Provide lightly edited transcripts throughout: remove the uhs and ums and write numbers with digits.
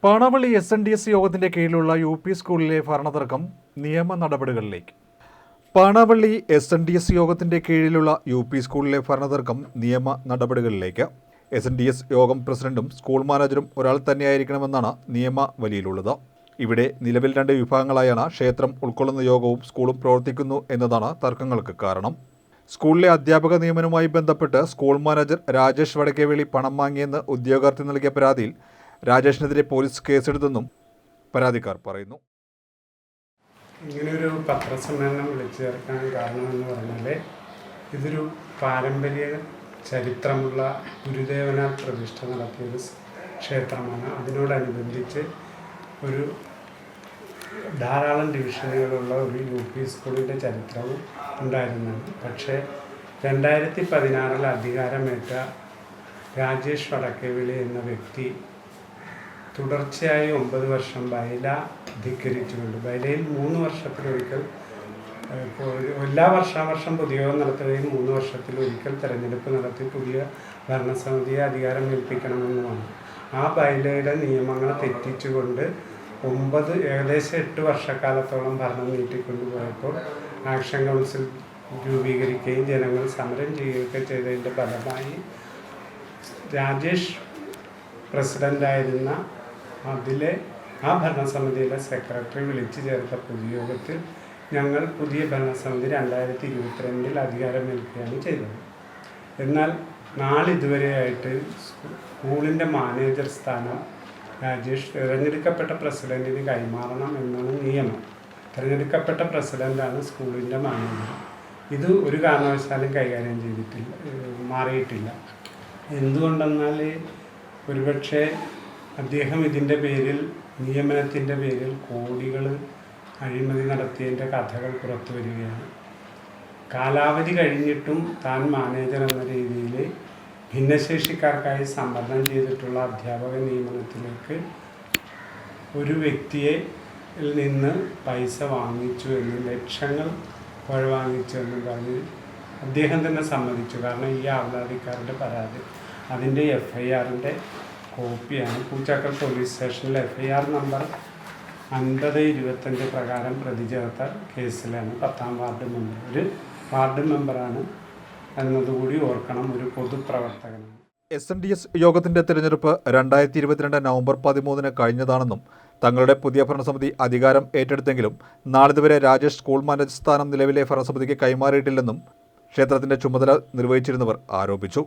Panavally SNDS യോഗത്തിന്റെ കീഴിലുള്ള UP സ്കൂളിലെ ഭരണതർക്കം നിയമ നടപടികളിലേക്ക്. പാണാവള്ളി SNDS യോഗത്തിന്റെ കീഴിലുള്ള UP സ്കൂളിലെ ഭരണതർക്കം നിയമ നടപടികളിലേക്ക്. SNDS യോഗം പ്രസിഡന്റും സ്കൂൾ മാനേജറും ഒരാൾ തന്നെയായിരിക്കണമെന്നാണ് നിയമവലിയിലുള്ളത്. ഇവിടെ നിലവിൽ 2 വിഭാഗങ്ങളായാണ് ക്ഷേത്രം ഉൾക്കൊള്ളുന്ന യോഗവും സ്കൂളും പ്രവർത്തിക്കുന്നു എന്നതാണ് തർക്കങ്ങൾക്ക് കാരണം. സ്കൂളിലെ അധ്യാപക നിയമനവുമായി ബന്ധപ്പെട്ട് സ്കൂൾ മാനേജർ രാജേഷ് വടക്കേവേളി പണം വാങ്ങിയെന്ന് ഉദ്യോഗാർത്ഥി നൽകിയ പരാതിയിൽ രാജേഷിനെതിരെ പോലീസ് കേസെടുത്തെന്നും പരാതിക്കാർ പറയുന്നു. ഇങ്ങനെയൊരു പത്രസമ്മേളനം വിളിച്ചു ചേർക്കാൻ കാരണമെന്ന് പറഞ്ഞാൽ ഇതൊരു പാരമ്പര്യ ചരിത്രമുള്ള ഗുരുദേവനാൽ പ്രതിഷ്ഠ നടത്തിയൊരു ക്ഷേത്രമാണ്. അതിനോടനുബന്ധിച്ച് ഒരു ധാരാളം ഡിവിഷനുകളുള്ള ഒരു UP സ്കൂളിൻ്റെ ചരിത്രവും ഉണ്ടായിരുന്നുണ്ട്. പക്ഷേ 2016 അധികാരമേറ്റ രാജേഷ് വടക്കേവിളി എന്ന വ്യക്തി തുടർച്ചയായി 9 വർഷം ബൈല ധിക്കരിച്ചുകൊണ്ട് ബൈലയിൽ 3 വർഷത്തിലൊരിക്കൽ എല്ലാ വർഷാവർഷം പൊതുയോഗം നടത്തുകയും 3 വർഷത്തിലൊരിക്കൽ തെരഞ്ഞെടുപ്പ് നടത്തി പുതിയ ഭരണസമിതിയെ അധികാരം ഏൽപ്പിക്കണമെന്നുമാണ്. ആ ബൈലയുടെ നിയമങ്ങൾ തെറ്റിച്ചുകൊണ്ട് ഏകദേശം 8 വർഷക്കാലത്തോളം ഭരണം നീട്ടിക്കൊണ്ടുപോയപ്പോൾ ആക്ഷൻ കൗൺസിൽ രൂപീകരിക്കുകയും ജനങ്ങൾ സമരം ചെയ്യുകയൊക്കെ ചെയ്തതിൻ്റെ ഫലമായി രാജേഷ് പ്രസിഡൻ്റായിരുന്ന ആ ഭരണസമിതിയിലെ സെക്രട്ടറി വിളിച്ചു ചേർത്ത പൊതുയോഗത്തിൽ ഞങ്ങൾ പുതിയ ഭരണസമിതി 2022 അധികാരമേൽക്കുകയാണ് ചെയ്തത്. എന്നാൽ നാളിതുവരെയായിട്ട് സ്കൂളിൻ്റെ മാനേജർ സ്ഥാനം രാജേഷ് തിരഞ്ഞെടുക്കപ്പെട്ട പ്രസിഡന്റിന് കൈമാറണം എന്നാണ് നിയമം. തിരഞ്ഞെടുക്കപ്പെട്ട പ്രസിഡന്റാണ് സ്കൂളിൻ്റെ മാനേജർ. ഇത് ഒരു കാരണവശാലും കൈകാര്യം മാറിയിട്ടില്ല. എന്തുകൊണ്ടെന്നാൽ ഒരുപക്ഷെ അദ്ദേഹം ഇതിൻ്റെ പേരിൽ നിയമനത്തിൻ്റെ പേരിൽ കോടികൾ അഴിമതി നടത്തിയതിൻ്റെ കഥകൾ പുറത്തു വരികയാണ്. കാലാവധി കഴിഞ്ഞിട്ടും താൻ മാനേജർ എന്ന രീതിയിൽ ഭിന്നശേഷിക്കാർക്കായി സംവരണം ചെയ്തിട്ടുള്ള അധ്യാപക നിയമനത്തിലേക്ക് ഒരു വ്യക്തിയെ നിന്ന് പൈസ വാങ്ങിച്ചു എന്നും ലക്ഷങ്ങൾ വാങ്ങിച്ചു എന്നും പറഞ്ഞ് അദ്ദേഹം തന്നെ സമ്മതിച്ചു. കാരണം ഈ ആവലാതിക്കാരുടെ പരാതി അതിൻ്റെ FIRൻ്റെ കോപ്പിയാണ് പൂച്ചാക്കൽ പോലീസ് സ്റ്റേഷനിൽ FIR നമ്പർ 5025 പ്രകാരം പ്രതി ചേർത്ത കേസിലാണ്. 10ാം വാർഡ് മെമ്പർ ഒരു വാർഡ് മെമ്പറാണ് എന്നതുകൂടി ഓർക്കണം. ഒരു പൊതുപ്രവർത്തകനാണ്. SNDS യോഗത്തിന്റെ തിരഞ്ഞെടുപ്പ് 2022 നവംബർ 13 കഴിഞ്ഞതാണെന്നും തങ്ങളുടെ പുതിയ ഭരണസമിതി അധികാരം ഏറ്റെടുത്തെങ്കിലും നാളിതുവരെ രാജേഷ് സ്കൂൾ മാനേജർ സ്ഥാനം നിലവിലെ ഭരണസമിതിക്ക് കൈമാറിയിട്ടില്ലെന്നും ക്ഷേത്രത്തിന്റെ ചുമതല നിർവഹിച്ചിരുന്നവർ ആരോപിച്ചു.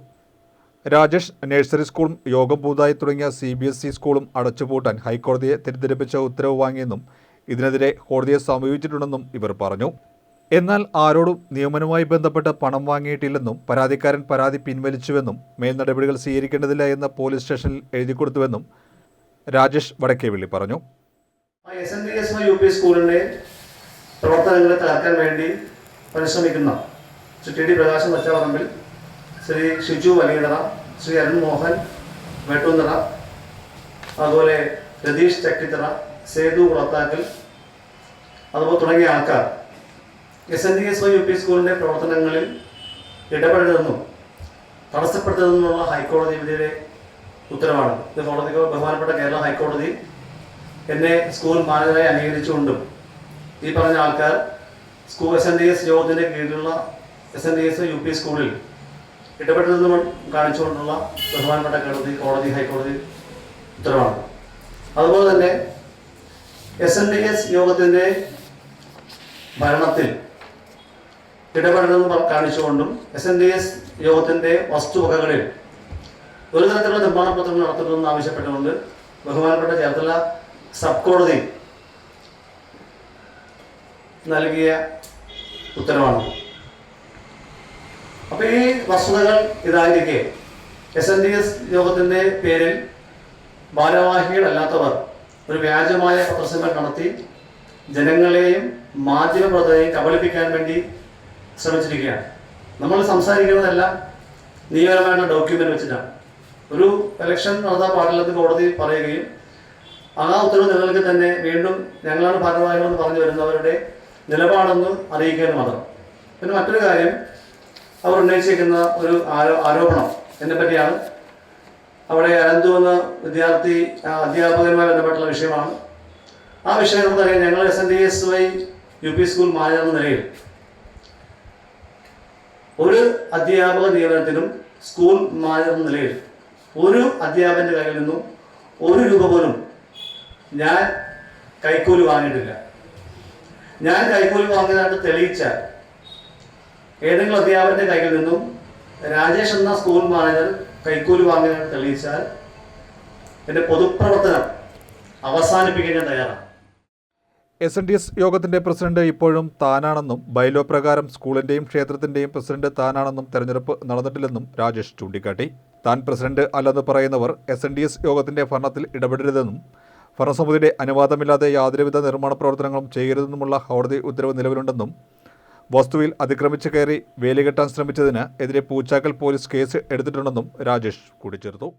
രാജേഷ് നഴ്സറി സ്കൂളും യോഗം പൂതായി തുടങ്ങിയ CBSE സ്കൂളും അടച്ചുപൂട്ടാൻ ഹൈക്കോടതിയെ തെറ്റിദ്ധരിപ്പിച്ച ഉത്തരവ് വാങ്ങിയെന്നും ഇതിനെതിരെ കോടതിയെ സമീപിച്ചിട്ടുണ്ടെന്നും ഇവർ പറഞ്ഞു. എന്നാൽ ആരോടും നിയമനവുമായി ബന്ധപ്പെട്ട് പണം വാങ്ങിയിട്ടില്ലെന്നും പരാതിക്കാരൻ പരാതി പിൻവലിച്ചുവെന്നും മേൽ നടപടികൾ സ്വീകരിക്കേണ്ടതില്ല എന്ന് പോലീസ് സ്റ്റേഷനിൽ എഴുതിക്കൊടുത്തുവെന്നും രാജേഷ് വടക്കേവിളി പറഞ്ഞു. SNDS UP സ്കൂളിൻ്റെ പ്രവർത്തനങ്ങളെ തകർക്കാൻ വേണ്ടി പരിശ്രമിക്കുന്ന ശ്രീ TD പ്രകാശൻ വച്ചാപറമ്പിൽ, ശ്രീ ഷിജു വലിയടറ, ശ്രീ അരുൺ മോഹൻ വെട്ടുന്നറ, അതുപോലെ രതീഷ് ചക്കിത്തറ, സേതു കുളത്താക്കൽ, അതുപോലെ തുടങ്ങിയ ആൾക്കാർ SNDS UP സ്കൂളിൻ്റെ പ്രവർത്തനങ്ങളിൽ ഇടപെടരുതെന്നും തടസ്സപ്പെടുത്തരുതെന്നുള്ള ഹൈക്കോടതി വിധിയുടെ ഉത്തരവാണ്. ഇത് ബഹുമാനപ്പെട്ട കേരള ഹൈക്കോടതി എന്നെ സ്കൂൾ മാനേജറായി അംഗീകരിച്ചുകൊണ്ടും ഈ പറഞ്ഞ ആൾക്കാർ SNDS യോഗത്തിൻ്റെ കീഴിലുള്ള SNDS UP സ്കൂളിൽ ഇടപെടരുതെന്ന് കാണിച്ചുകൊണ്ടുള്ള ബഹുമാനപ്പെട്ട ഹൈക്കോടതി ഉത്തരവാണ്. അതുപോലെ തന്നെ SNDS യോഗത്തിൻ്റെ ഭരണത്തിൽ ഇടപെടലെന്ന് കാണിച്ചുകൊണ്ടും SNDS യോഗത്തിൻ്റെ വസ്തുവകകളിൽ ഒരു തരത്തിലുള്ള നിർമ്മാണ പത്രങ്ങൾ നടത്തണമെന്ന് ആവശ്യപ്പെട്ടുകൊണ്ട് ബഹുമാനപ്പെട്ട ചേർത്തല സബ് കോടതി നൽകിയ ഉത്തരവാണ്. അപ്പോൾ ഈ വസ്തുതകൾ ഇതായിരിക്കെ SNDS യോഗത്തിൻ്റെ പേരിൽ ഭാരവാഹികളല്ലാത്തവർ ഒരു വ്യാജമായ പത്രസമ്മേളനം നടത്തി ജനങ്ങളെയും മാധ്യമപ്രവർത്തകരെയും കബളിപ്പിക്കാൻ വേണ്ടി ശ്രമിച്ചിരിക്കുകയാണ്. നമ്മൾ സംസാരിക്കുന്നതെല്ലാം നിയമപരമായിട്ടുള്ള ഡോക്യുമെൻ്റ് വെച്ചിട്ടാണ്. ഒരു ഇലക്ഷൻ നടത്താൻ പാടില്ലെന്ന് കോടതി പറയുകയും ആ ഉത്തരവ് നിങ്ങൾക്ക് തന്നെ വീണ്ടും ഞങ്ങളാണ് ഭാരവാഹികളെന്ന് പറഞ്ഞു വരുന്നവരുടെ നിലപാടെന്ന് അറിയിക്കാൻ മാത്രം. പിന്നെ മറ്റൊരു കാര്യം, അവർ ഉന്നയിച്ചിരിക്കുന്ന ഒരു ആരോപണം എന്നെ പറ്റിയാണ്. അവിടെ അനന്തു എന്ന വിദ്യാർത്ഥി അധ്യാപകനുമായി ബന്ധപ്പെട്ടുള്ള വിഷയമാണ്. ആ വിഷയം നമുക്കറിയാം. ഞങ്ങൾ SNDSY UP സ്കൂൾ മാനേജർ എന്ന നിലയിൽ ഒരു അധ്യാപക നിയമനത്തിനും സ്കൂൾ മാനേജർ എന്ന നിലയിൽ ഒരു അധ്യാപകൻ്റെ കയ്യിൽ നിന്നും ഒരു രൂപ പോലും ഞാൻ കൈക്കൂലി വാങ്ങിയിട്ടില്ല. ഞാൻ കൈക്കൂലി വാങ്ങിയതായിട്ട് തെളിയിച്ചാൽ, ഏതെങ്കിലും അധ്യാപകൻ്റെ കയ്യിൽ നിന്നും രാജേഷ് എന്ന സ്കൂൾ മാനേജർ കൈക്കൂലി വാങ്ങിയതായിട്ട് തെളിയിച്ചാൽ എൻ്റെ പൊതുപ്രവർത്തനം അവസാനിപ്പിക്കാൻ ഞാൻ തയ്യാറാണ്. SNDS യോഗത്തിന്റെ പ്രസിഡന്റ് ഇപ്പോഴും താനാണെന്നും ബൈലോ പ്രകാരം സ്കൂളിന്റെയും ക്ഷേത്രത്തിന്റെയും പ്രസിഡന്റ് താനാണെന്നും തെരഞ്ഞെടുപ്പ് നടന്നിട്ടില്ലെന്നും രാജേഷ് ചൂണ്ടിക്കാട്ടി. താൻ പ്രസിഡന്റ് അല്ലെന്ന് പറയുന്നവർ SNDS യോഗത്തിന്റെ ഭരണത്തിൽ ഇടപെടരുതെന്നും ഭരണസമിതിയുടെ അനുവാദമില്ലാതെ യാതൊരുവിധ നിർമ്മാണ പ്രവർത്തനങ്ങളും ചെയ്യരുതെന്നുമുള്ള കോടതി ഉത്തരവ് നിലവിലുണ്ടെന്നും വസ്തുവിൽ അതിക്രമിച്ച് കയറി വേലികെട്ടാൻ ശ്രമിച്ചതിന് എതിരെ പൂച്ചാക്കൽ പോലീസ് കേസ് എടുത്തിട്ടുണ്ടെന്നും രാജേഷ് കൂട്ടിച്ചേർത്തു.